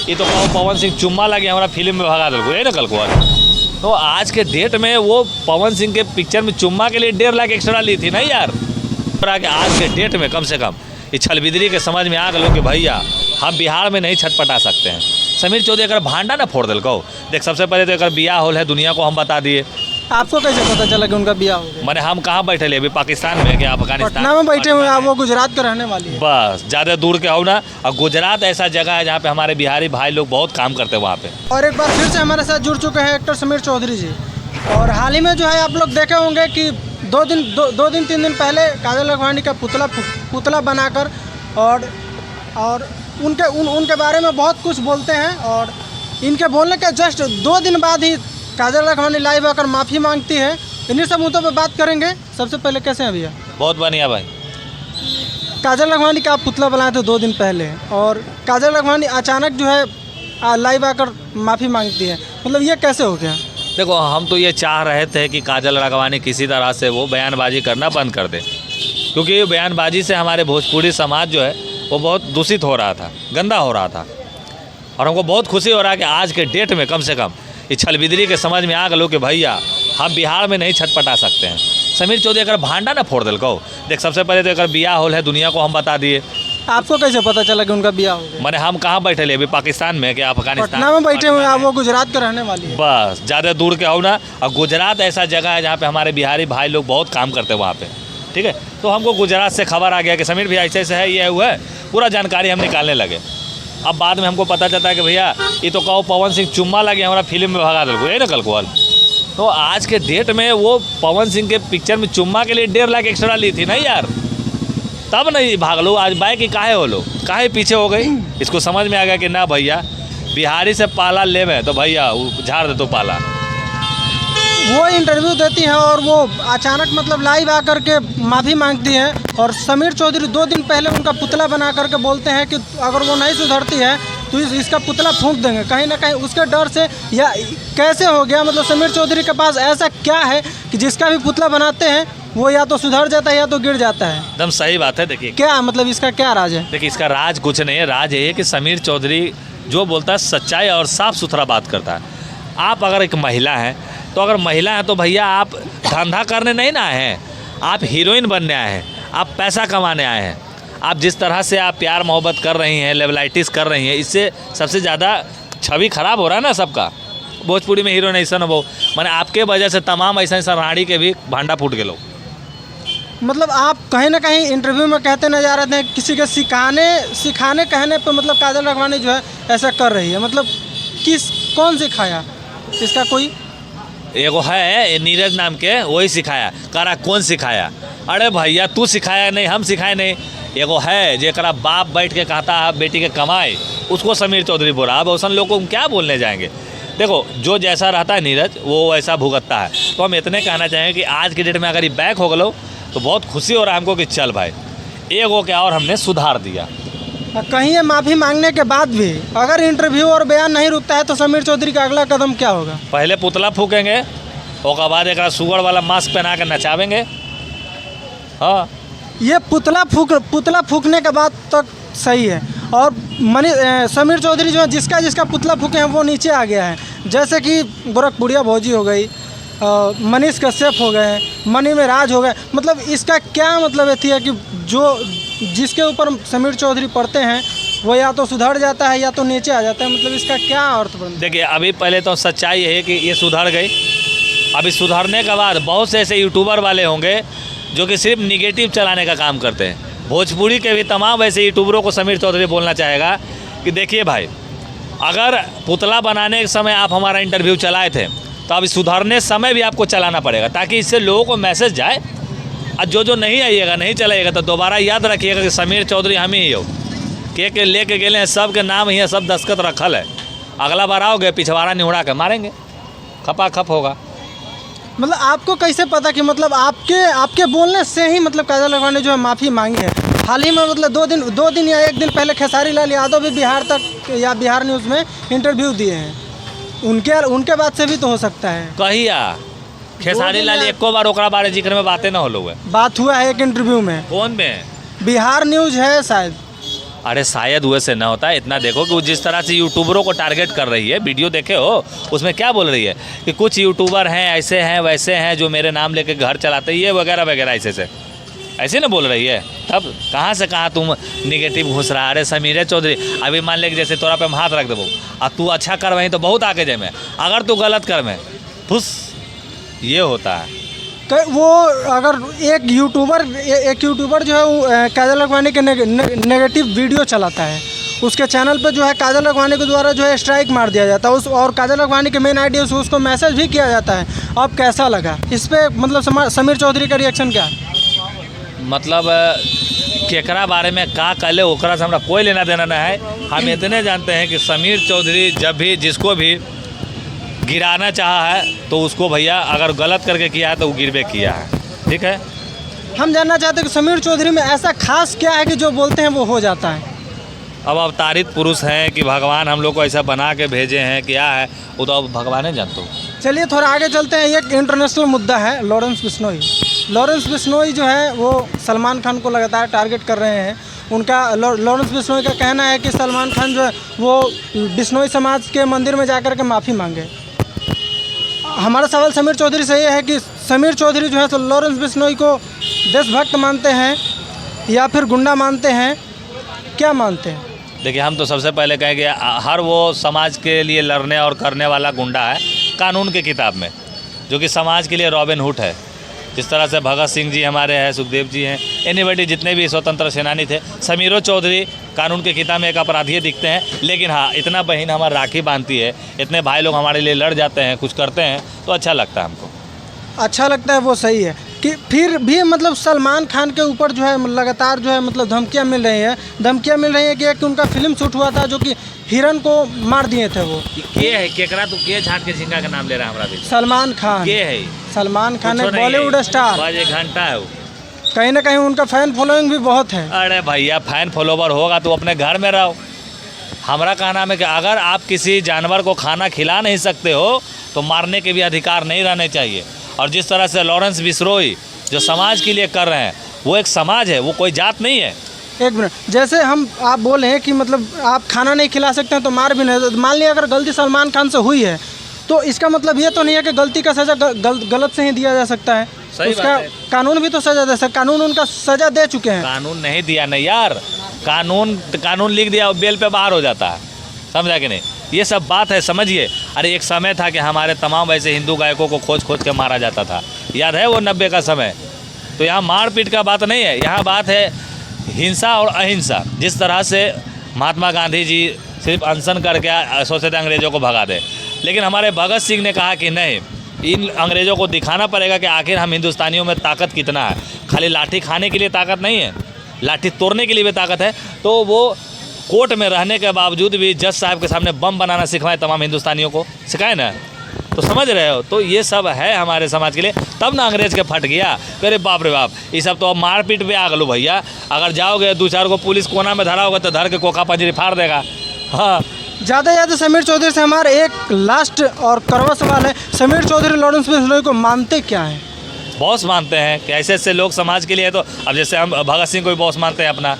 ये तो पवन सिंह चुम्मा लगे हमारा फिल्म में भगा दिल ना कल को। तो आज के डेट में वो पवन सिंह के पिक्चर में चुम्मा के लिए 1.5 लाख एक्स्ट्रा ली थी ना यार। आज के डेट में कम से कम ये छलबिदरी के समझ में आ गए कि भैया हम बिहार में नहीं छटपटा सकते हैं। समीर चौधरी अगर भांडा ना फोड़ दिल को देख, सबसे पहले तो अगर बिया होल है दुनिया को हम बता दिए। आपको कैसे पता चला कि उनका बिया हो गया? मैंने हम कहाँ बैठे ले अभी पाकिस्तान में क्या अफगानिस्तान पटना में बैठे हुए हैं, वो गुजरात के रहने वाली है। बस ज़्यादा दूर के हो ना। और गुजरात ऐसा जगह है जहाँ पे हमारे बिहारी भाई लोग बहुत काम करते हैं वहाँ पे। और एक बार फिर से हमारे साथ जुड़ चुके हैं एक्टर समीर चौधरी जी। और हाल ही में जो है आप लोग देखे होंगे कि 3 दिन पहले काजल लखवानी का पुतला बनाकर और उनके बारे में बहुत कुछ बोलते हैं। और इनके बोलने के जस्ट 2 दिन बाद ही काजल लखवानी लाइव आकर माफ़ी मांगती है। इन्हीं सब मुद्दों पे बात करेंगे। सबसे पहले कैसे हैं भैया? बहुत बढ़िया भाई। काजल लखवानी का आप पुतला बनाए थे 2 दिन पहले, और काजल लखवानी अचानक जो है लाइव आकर माफ़ी मांगती है, मतलब ये कैसे हो गया? देखो, हम तो ये चाह रहे थे कि काजल राघवानी किसी तरह से वो बयानबाजी करना बंद कर दे, क्योंकि बयानबाजी से हमारे भोजपुरी समाज जो है वो बहुत दूषित हो रहा था, गंदा हो रहा था। और हमको बहुत खुशी हो रहा है कि आज के डेट में कम से कम ये छलबिदरी के समझ में आ गए कि भैया हम बिहार में नहीं छटपटा सकते हैं। समीर चौधरी अगर भांडा ना फोड़ दिल को देख, सबसे पहले तो अगर बिया होल है दुनिया को हम बता दिए। आपको कैसे पता चला कि उनका बिया हो गया? मैंने हम कहाँ बैठे ले अभी पाकिस्तान में क्या अफगानिस्तान पटना में बैठे हुए हैं, वो गुजरात के रहने वाली है। बस ज़्यादा दूर के हो ना। और गुजरात ऐसा जगह है जहाँ पे हमारे बिहारी भाई लोग बहुत काम करते हैं वहाँ पे, ठीक है। तो हमको गुजरात से खबर आ गया कि समीर भैया ऐसे ऐसे है, ये हुआ है, पूरा जानकारी हम निकालने लगे। अब बाद में हमको पता चलता है कि भैया ये तो कहो पवन सिंह चुम्मा लगे हमारा फिल्म में भगा दिल ना कल को। तो आज के डेट में वो पवन सिंह के पिक्चर में चुम्मा के लिए 1.5 लाख एक्स्ट्रा ली थी ना यार, तब नहीं भाग लो। आज बाइक की काहे हो लो, काहे पीछे हो गई। इसको समझ में आ गया कि ना भैया बिहारी से पाला ले में तो भैया झाड़ दे तो पाला। वो इंटरव्यू देती हैं और वो अचानक मतलब लाइव आकर के माफ़ी मांगती हैं। और समीर चौधरी 2 दिन पहले उनका पुतला बना करके बोलते हैं कि अगर वो नहीं सुधरती है तो इसका पुतला फूंक देंगे। कहीं ना कहीं उसके डर से या कैसे हो गया, मतलब समीर चौधरी के पास ऐसा क्या है कि जिसका भी पुतला बनाते हैं वो या तो सुधर जाता है या तो गिर जाता है? एकदम सही बात है। देखिए क्या मतलब इसका क्या राज है? देखिए, इसका राज कुछ नहीं है। राज ये है कि समीर चौधरी जो बोलता है सच्चाई और साफ़ सुथरा बात करता है। आप अगर एक महिला हैं तो अगर महिला है तो भैया आप धंधा करने नहीं ना आए हैं, आप हीरोइन बनने आए हैं, आप पैसा कमाने आए हैं। आप जिस तरह से आप प्यार मोहब्बत कर रही हैं, लेवलाइटिस कर रही हैं, इससे सबसे ज़्यादा छवि खराब हो रहा है ना सबका। भोजपुरी में हीरोइन ऐसा न हो, मैंने आपके वजह से तमाम ऐसा राड़ी के भी भांडा फूट गए लोग। मतलब आप कहीं ना कहीं इंटरव्यू में कहते नजर आते हैं किसी के सिखाने कहने पे मतलब काजल राघवानी जो है ऐसा कर रही है, मतलब कौन सिखाया इसका? कोई एगो है नीरज नाम के, वही सिखाया। करा कौन सिखाया? अरे भैया तू सिखाया नहीं, हम सिखाए नहीं। एगो है जेकरा बाप बैठ के कहता है बेटी के कमाए, उसको समीर चौधरी बोला। अब औसन लोग को हम क्या बोलने जाएंगे? देखो, जो जैसा रहता है नीरज वो वैसा भुगतता है। तो हम इतने कहना चाहेंगे कि आज के डेट में अगर ये बैक हो गलो तो बहुत खुशी हो रहा है हमको कि चल भाई एगो क्या और हमने सुधार दिया। कहीं ये माफ़ी मांगने के बाद भी अगर इंटरव्यू और बयान नहीं रुकता है तो समीर चौधरी का अगला कदम क्या होगा? पहले पुतला फूकेंगे, उसके बाद एक सुगर वाला मास्क पहना के नचावेंगे। हाँ, ये पुतला फूकने के बाद तक सही है। और समीर चौधरी जो है जिसका पुतला फूके हैं वो नीचे आ गया है, जैसे कि गोरखपुरिया भौजी हो गई, मनीष कश्यप हो गए, मनी में राज हो गए। मतलब इसका क्या मतलब ये है कि जो जिसके ऊपर समीर चौधरी पढ़ते हैं वो या तो सुधर जाता है या तो नीचे आ जाता है, मतलब इसका क्या अर्थ बनता है? देखिए, अभी पहले तो सच्चाई है कि ये सुधर गई। अभी सुधरने के बाद बहुत से ऐसे यूट्यूबर वाले होंगे जो कि सिर्फ निगेटिव चलाने का काम करते हैं। भोजपुरी के भी तमाम ऐसे यूट्यूबरों को समीर चौधरी बोलना चाहेगा कि देखिए भाई, अगर पुतला बनाने के समय आप हमारा इंटरव्यू चलाए थे तो अभी सुधरने समय भी आपको चलाना पड़ेगा, ताकि इससे लोगों को मैसेज जाए। और जो नहीं आइएगा, नहीं चलाइएगा तो दोबारा याद रखिएगा कि समीर चौधरी हम ही हो के लेके गए हैं, सब के नाम ही है, सब दस्तखत रखल है। अगला बार आओगे पिछवाड़ा निहुड़ा के मारेंगे, खपा खप होगा। मतलब आपको कैसे पता कि मतलब आपके बोलने से ही मतलब काजल राघवानी जो है माफ़ी मांगी है? हाल ही में मतलब 2 दिन या 1 दिन पहले खेसारी लाल यादव भी बिहार तक या बिहार न्यूज़ में इंटरव्यू दिए हैं। उनके बाद से भी तो हो सकता है। कहिया खेसारी लाल एको बार ओकरा बारे जिक्र में बातें ना हो लोग? बात हुआ है एक इंटरव्यू में। कौन में? बिहार न्यूज़ है शायद। अरे शायद वैसे ना होता है। इतना देखो कि वो जिस तरह से यूट्यूबरों को टारगेट कर रही है, वीडियो देखे हो उसमें क्या बोल रही है कि कुछ यूट्यूबर हैं ऐसे हैं वैसे हैं जो मेरे नाम लेके घर चलाते हैं, ये वगैरह वगैरह ऐसे ना बोल रही है। तब कहाँ से कहाँ तुम निगेटिव घुस रहा है। अरे समीर चौधरी, अभी मान ले कि जैसे तोरा पे हम हाथ रख देबो और तू अच्छा कर वहीं तो बहुत आगे जाए में, अगर तू गलत कर में फुस, ये होता है। वो अगर एक यूट्यूबर जो है वो काजल लखवानी के नेगेटिव वीडियो चलाता है, उसके चैनल पर जो है काजल लखवानी के द्वारा जो है स्ट्राइक मार दिया जाता है और काजल लखवानी के मेन आईडी से उसको मैसेज भी किया जाता है। अब कैसा लगा इस पर, मतलब समीर चौधरी का रिएक्शन क्या है? मतलब केकरा बारे में का कले ओकरा से हमरा कोई लेना देना नहीं है। हम इतने जानते हैं कि समीर चौधरी जब भी जिसको भी गिराना चाहा है तो उसको भैया अगर गलत करके किया है तो वो गिरबे किया है। ठीक है, हम जानना चाहते हैं कि समीर चौधरी में ऐसा खास क्या है कि जो बोलते हैं वो हो जाता है? अब अवतारित पुरुष हैं कि भगवान हम लोग को ऐसा बना के भेजे हैं, क्या है वो तो अब भगवान ही जानते हो। चलिए थोड़ा आगे चलते हैं। एक इंटरनेशनल मुद्दा है लॉरेंस बिश्नोई जो है वो सलमान खान को लगातार टारगेट कर रहे हैं। उनका लॉरेंस बिश्नोई का कहना है कि सलमान खान जो है वो बिश्नोई समाज के मंदिर में जाकर के माफ़ी मांगे। हमारा सवाल समीर चौधरी से ये है कि समीर चौधरी जो है तो लॉरेंस बिश्नोई को देशभक्त मानते हैं या फिर गुंडा मानते हैं, क्या मानते हैं? देखिए, हम तो सबसे पहले कहें कि हर वो समाज के लिए लड़ने और करने वाला गुंडा है कानून के किताब में, जो कि समाज के लिए रॉबिन हुड है। जिस तरह से भगत सिंह जी हमारे हैं, सुखदेव जी हैं, एनीबडी जितने भी स्वतंत्र सेनानी थे, समीर चौधरी कानून के किताब में एक अपराधी दिखते हैं। लेकिन हाँ, इतना बहन हमारी राखी बांधती है, इतने भाई लोग हमारे लिए लड़ जाते हैं, कुछ करते हैं तो अच्छा लगता है हमको। अच्छा लगता है, वो सही है कि फिर भी मतलब सलमान खान के ऊपर जो है लगातार जो है मतलब धमकियां मिल रही हैं कि एक उनका फिल्म शूट हुआ था जो कि हिरन को मार दिए थे। वो के है केकरा तू के झाट के झिंगा का नाम ले रहा है हमारा भी? सलमान खान। के है? सलमान खान एक बॉलीवुड स्टार, आज एक घंटा है वो। कहीं ना कहीं उनका फैन फॉलोइंग भी बहुत है। अरे भैया, फैन फॉलोवर होगा तो अपने घर में रहो। हमारा कहना है कि अगर आप किसी जानवर को खाना खिला नहीं सकते हो तो मारने के भी अधिकार नहीं रहने चाहिए। और जिस तरह से लॉरेंस बिश्नोई जो समाज के लिए कर रहे हैं, वो एक समाज है, वो कोई जात नहीं है। एक मिनट, जैसे आप बोले हैं कि मतलब आप खाना नहीं खिला सकते हैं तो मार भी नहीं, मान लिया अगर गलती सलमान खान से हुई है तो इसका मतलब ये तो नहीं है कि गलती का सज़ा गलत से ही दिया जा सकता है। सही उसका बात है। कानून भी तो सज़ा दे सकता, कानून उनका सज़ा दे चुके हैं। कानून नहीं दिया नहीं यार, कानून लिख दिया, बेल पे बाहर हो जाता है, समझा कि नहीं? ये सब बात है, समझिए। अरे एक समय था कि हमारे तमाम ऐसे हिंदू गायकों को खोज के मारा जाता था, याद है वो 90 का समय? तो यहाँ मारपीट का बात नहीं है, यहाँ बात है हिंसा और अहिंसा। जिस तरह से महात्मा गांधी जी सिर्फ अनशन करके सोचते थे अंग्रेज़ों को भगा दे, लेकिन हमारे भगत सिंह ने कहा कि नहीं, इन अंग्रेज़ों को दिखाना पड़ेगा कि आखिर हम हिंदुस्तानियों में ताकत कितना है। खाली लाठी खाने के लिए ताकत नहीं है, लाठी तोड़ने के लिए भी ताकत है। तो वो कोर्ट में रहने के बावजूद भी जज साहब के सामने बम बनाना सिखाए, तमाम हिंदुस्तानियों को सिखाए ना। तो समझ रहे हो, तो ये सब है हमारे समाज के लिए। तब ना अंग्रेज़ के फट गया, अरे बाप रे बाप, ये सब तो अब मारपीट पे आ गलो भैया। अगर जाओगे 2-4 को पुलिस कोना में धरा होगा तो धर के कोखा पंजरी फाड़ देगा। हाँ, ज़्यादा समीर चौधरी से हमारे एक लास्ट और कड़वा सवाल है, समीर चौधरी लॉरेंस बिश्नोई को मानते क्या हैं? बॉस मानते हैं कि ऐसे ऐसे लोग समाज के लिए। तो अब जैसे हम भगत सिंह को भी बॉस मानते हैं अपना,